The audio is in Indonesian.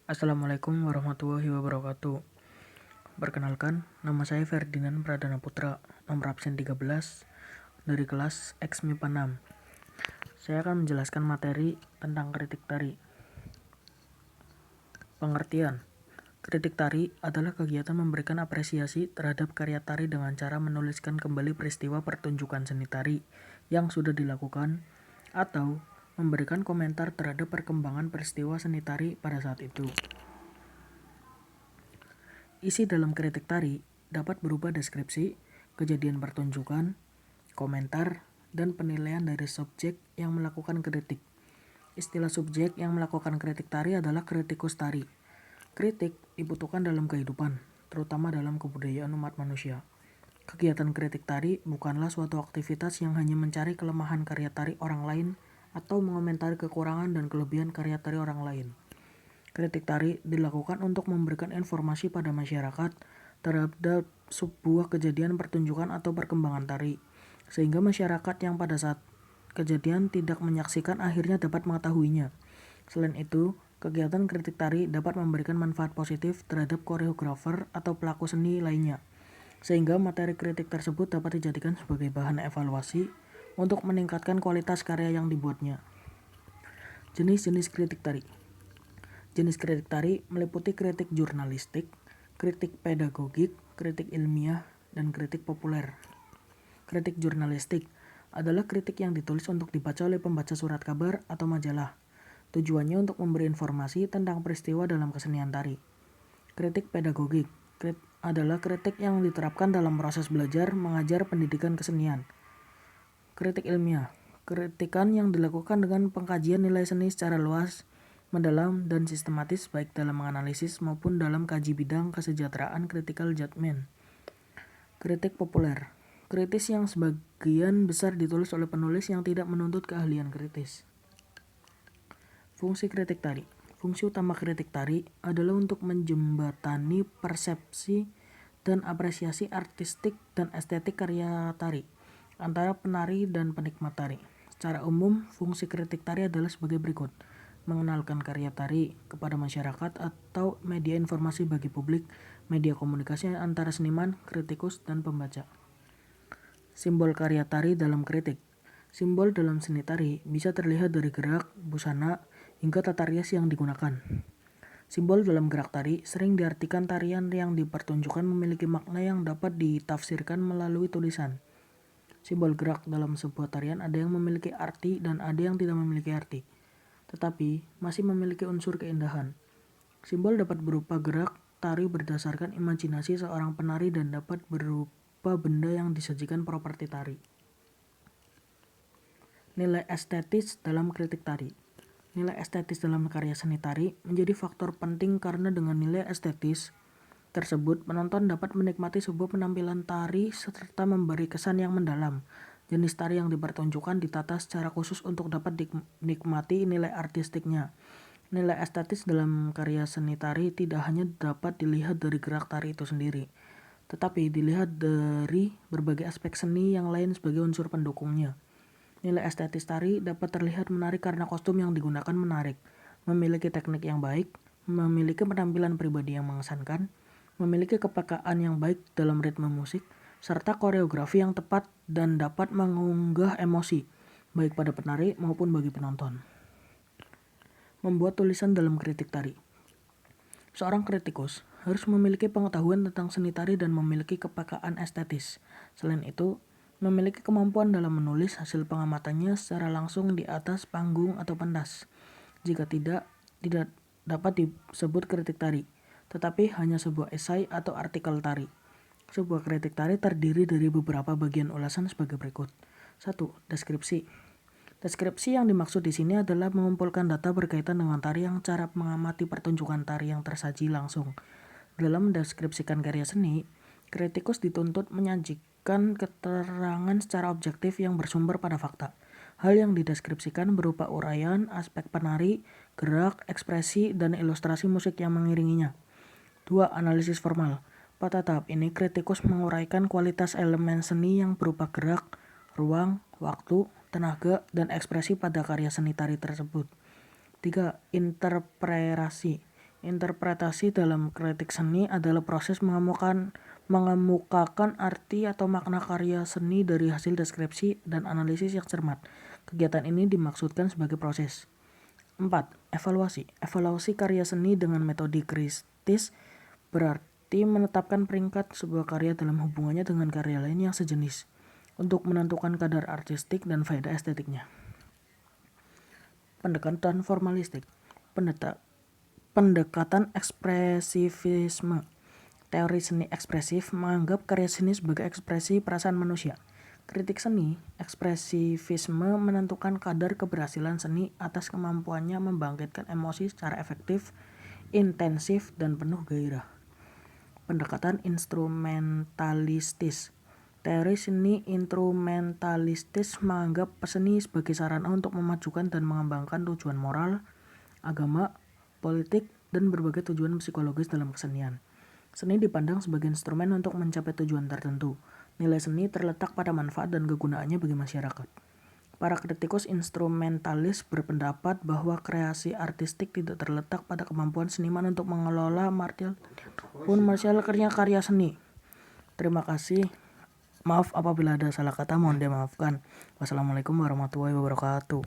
Assalamualaikum warahmatullahi wabarakatuh. Perkenalkan, nama saya Ferdinand Pradana Putra, nomor absen 13 dari kelas X MIPA 6. Saya akan menjelaskan materi tentang kritik tari. Pengertian: kritik tari adalah kegiatan memberikan apresiasi terhadap karya tari dengan cara menuliskan kembali peristiwa pertunjukan seni tari yang sudah dilakukan atau memberikan komentar terhadap perkembangan peristiwa seni tari pada saat itu. Isi dalam kritik tari dapat berupa deskripsi, kejadian pertunjukan, komentar, dan penilaian dari subjek yang melakukan kritik. Istilah subjek yang melakukan kritik tari adalah kritikus tari. Kritik dibutuhkan dalam kehidupan, terutama dalam kebudayaan umat manusia. Kegiatan kritik tari bukanlah suatu aktivitas yang hanya mencari kelemahan karya tari orang lain atau mengomentari kekurangan dan kelebihan karya tari orang lain. Kritik tari dilakukan untuk memberikan informasi pada masyarakat terhadap sebuah kejadian pertunjukan atau perkembangan tari, sehingga masyarakat yang pada saat kejadian tidak menyaksikan akhirnya dapat mengetahuinya. Selain itu, kegiatan kritik tari dapat memberikan manfaat positif terhadap koreografer atau pelaku seni lainnya, sehingga materi kritik tersebut dapat dijadikan sebagai bahan evaluasi untuk meningkatkan kualitas karya yang dibuatnya. Jenis-jenis kritik tari. Jenis kritik tari meliputi kritik jurnalistik, kritik pedagogik, kritik ilmiah, dan kritik populer. Kritik jurnalistik adalah kritik yang ditulis untuk dibaca oleh pembaca surat kabar atau majalah. Tujuannya untuk memberi informasi tentang peristiwa dalam kesenian tari. Kritik pedagogik adalah kritik yang diterapkan dalam proses belajar mengajar pendidikan kesenian. Kritik ilmiah, kritikan yang dilakukan dengan pengkajian nilai seni secara luas, mendalam, dan sistematis baik dalam menganalisis maupun dalam kaji bidang kesejahteraan critical judgment. Kritik populer, kritis yang sebagian besar ditulis oleh penulis yang tidak menuntut keahlian kritis. Fungsi kritik tari. Fungsi utama kritik tari adalah untuk menjembatani persepsi dan apresiasi artistik dan estetik karya tari antara penari dan penikmat tari. Secara umum, fungsi kritik tari adalah sebagai berikut: mengenalkan karya tari kepada masyarakat atau media informasi bagi publik, media komunikasi antara seniman, kritikus, dan pembaca. Simbol karya tari dalam kritik. Simbol dalam seni tari bisa terlihat dari gerak, busana, hingga tata rias yang digunakan. Simbol dalam gerak tari sering diartikan tarian yang dipertunjukkan memiliki makna yang dapat ditafsirkan melalui tulisan. Simbol gerak dalam sebuah tarian ada yang memiliki arti dan ada yang tidak memiliki arti, tetapi masih memiliki unsur keindahan. Simbol dapat berupa gerak tari berdasarkan imajinasi seorang penari dan dapat berupa benda yang disajikan properti tari. Nilai estetis dalam kritik tari. Nilai estetis dalam karya seni tari menjadi faktor penting karena dengan nilai estetis tersebut penonton dapat menikmati sebuah penampilan tari serta memberi kesan yang mendalam. Jenis tari yang dipertunjukkan ditata secara khusus untuk dapat dinikmati nilai artistiknya. Nilai estetis dalam karya seni tari tidak hanya dapat dilihat dari gerak tari itu sendiri, tetapi dilihat dari berbagai aspek seni yang lain sebagai unsur pendukungnya. Nilai estetis tari dapat terlihat menarik karena kostum yang digunakan menarik, memiliki teknik yang baik, memiliki penampilan pribadi yang mengesankan, memiliki kepekaan yang baik dalam ritme musik, serta koreografi yang tepat dan dapat mengunggah emosi, baik pada penari maupun bagi penonton. Membuat tulisan dalam kritik tari. Seorang kritikus harus memiliki pengetahuan tentang seni tari dan memiliki kepekaan estetis. Selain itu, memiliki kemampuan dalam menulis hasil pengamatannya secara langsung di atas panggung atau pentas. Jika tidak dapat disebut kritik tari, tetapi hanya sebuah esai atau artikel tari. Sebuah kritik tari terdiri dari beberapa bagian ulasan sebagai berikut. 1. Deskripsi. Deskripsi yang dimaksud di sini adalah mengumpulkan data berkaitan dengan tari yang cara mengamati pertunjukan tari yang tersaji langsung. Dalam mendeskripsikan karya seni, kritikus dituntut menyajikan keterangan secara objektif yang bersumber pada fakta. Hal yang dideskripsikan berupa uraian, aspek penari, gerak, ekspresi, dan ilustrasi musik yang mengiringinya. 2. Analisis formal. Pada tahap ini, kritikus menguraikan kualitas elemen seni yang berupa gerak, ruang, waktu, tenaga, dan ekspresi pada karya seni tari tersebut. 3. Interpretasi. Interpretasi dalam kritik seni adalah proses mengemukakan arti atau makna karya seni dari hasil deskripsi dan analisis yang cermat. Kegiatan ini dimaksudkan sebagai proses. 4. Evaluasi. Evaluasi karya seni dengan metode kritis berarti menetapkan peringkat sebuah karya dalam hubungannya dengan karya lain yang sejenis untuk menentukan kadar artistik dan faedah estetiknya. Pendekatan formalistik. Pendekatan ekspresivisme. Teori seni ekspresif menganggap karya seni sebagai ekspresi perasaan manusia. Kritik seni, ekspresivisme menentukan kadar keberhasilan seni atas kemampuannya membangkitkan emosi secara efektif, intensif, dan penuh gairah. Pendekatan instrumentalistis. Teori seni instrumentalistis menganggap seni sebagai sarana untuk memajukan dan mengembangkan tujuan moral, agama, politik, dan berbagai tujuan psikologis dalam kesenian. Seni dipandang sebagai instrumen untuk mencapai tujuan tertentu. Nilai seni terletak pada manfaat dan kegunaannya bagi masyarakat. Para kritikus instrumentalis berpendapat bahwa kreasi artistik tidak terletak pada kemampuan seniman untuk mengelola material karya seni. Terima kasih. Maaf apabila ada salah kata, mohon dimaafkan. Wassalamualaikum warahmatullahi wabarakatuh.